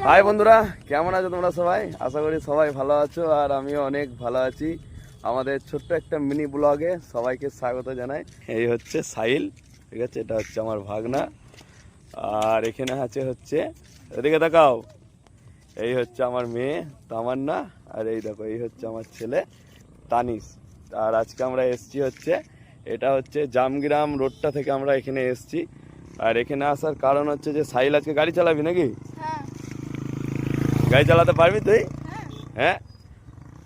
High বন্ধুরা, কেমন আছো তোমরা সবাই? আশা করি সবাই ভালো আছো, আর আমিও অনেক ভালো আছি। আমাদের ছোট্ট একটা মিনি ব্লগে সবাইকে স্বাগত জানাই। এই হচ্ছে সাহিল, ঠিক আছে? এটা হচ্ছে আমার ভাগনা, আর এখানে হচ্ছে এদিকে তাকাও, এই হচ্ছে আমার মেয়ে তামান্না, আর এই দেখো এই হচ্ছে আমার ছেলে তানিশ। আর আজকে আমরা এসছি এটা হচ্ছে জামগ্রাম রোডটা থেকে আমরা এখানে এসছি। আর এখানে আসার কারণ হচ্ছে যে সাহিল আজকে গাড়ি চালাবি নাকি? গাড়ি চালাতে পারবি তুই? হ্যাঁ,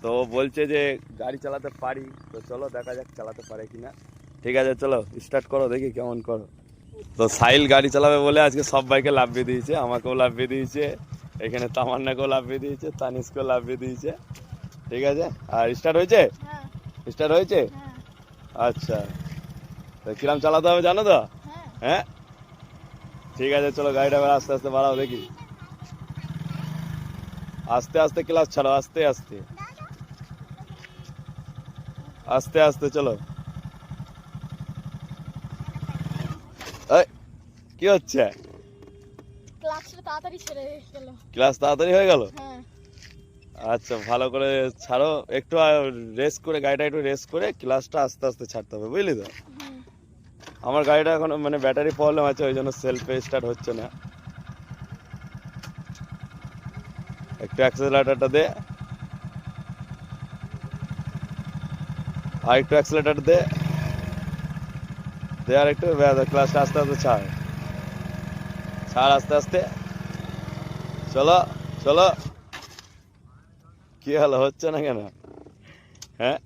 তো বলছে যে গাড়ি চালাতে পারি, তো চলো দেখা যাক চালাতে পারে কিনা। ঠিক আছে, চলো স্টার্ট করো, দেখি কেমন করো। তো সাহিল গাড়ি চালাবে বলে আজকে সব বাইকে লাফিয়ে দিয়েছে, আমাকেও লাফিয়ে দিয়েছে, এখানে তামান্নাকেও লাফিয়ে দিয়েছে, তানিশকেও লাফিয়ে দিয়েছে। ঠিক আছে, আর স্টার্ট হয়েছে? স্টার্ট হয়েছে? আচ্ছা, তো কিরম চালাতে হবে জানো তো? হ্যাঁ, ঠিক আছে, চলো গাড়িটা আস্তে আস্তে বাড়াও, দেখি আস্তে আস্তে ক্লাস ছাড়ো, আস্তে আস্তে আস্তে আস্তে চলো। কি হচ্ছে? ক্লাস তাড়াতাড়ি হয়ে গেল? আচ্ছা, ভালো করে ছাড়ো, একটু রেস করে, গাড়িটা একটু রেস করে ক্লাসটা আস্তে আস্তে ছাড়তে হবে, বুঝলি তো? আমার গাড়িটা এখন মানে ব্যাটারি প্রবলেম আছে, ওই জন্য সেলফে স্টার্ট হচ্ছে না। একটু অ্যাক্সেলারেটরটা দে, আর একটু অ্যাক্সেলারেটর দে, আর একটু ক্লাসটা আস্তে আস্তে ছাড়, আস্তে আস্তে চলো চলো। কি হলো, হচ্ছে না কেন? হ্যাঁ,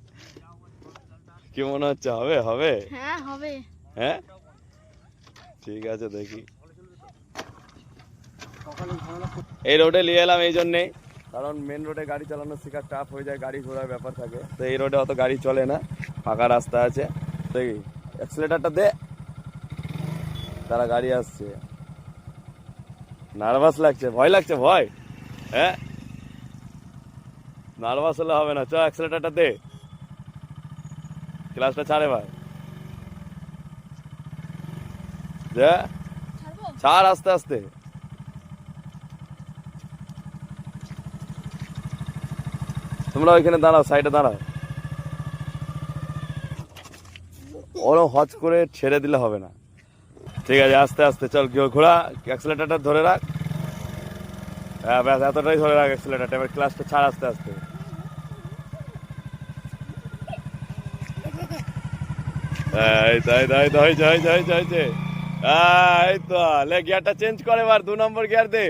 কি মনে হচ্ছে, হবে হবে? হ্যাঁ হবে। হ্যাঁ, ঠিক আছে, দেখি। এই রোডে নিয়ে এলাম এই জন্যেই, কারণ মেন রোডে গাড়ি চালানো শেখা টাফ হয়ে যায়, গাড়ি ঘোড়ার ব্যাপার থাকে, তো এই রোডে অত গাড়ি চলে না, ফাঁকা রাস্তা আছে। দেখি অ্যাক্সিলেটারটা দে, তারা গাড়ি আসছে। নার্ভাস লাগছে, ভয় লাগছে? ভয়? হ্যাঁ, নার্ভাস হলে হবে না, চ অ্যাক্সিলেটারটা দে, ক্লাসটা ছাড়ে ভাই, দে, ছাড় আস্তে আস্তে। তোমরা ওইখানে দাঁড়াও, সাইডে দাঁড়াও, ওরম হজ করে ছেড়ে দিলে হবে না। ঠিক আছে, আস্তে আস্তে চল, ঘোড়া অ্যাক্সিলেটারটা ধরে রাখ। হ্যাঁ ব্যাস, এতটাই ধরে রাখ অ্যাক্সিলেটারটা, এবার ক্লাসটা ছাড় আস্তে আস্তে। এই তো এই তো এই তো হয়েছে হয়েছে হয়েছে হয়েছে। এই তো লে, গিয়ারটা চেঞ্জ করে, এবার 2 নম্বর গিয়ার দে।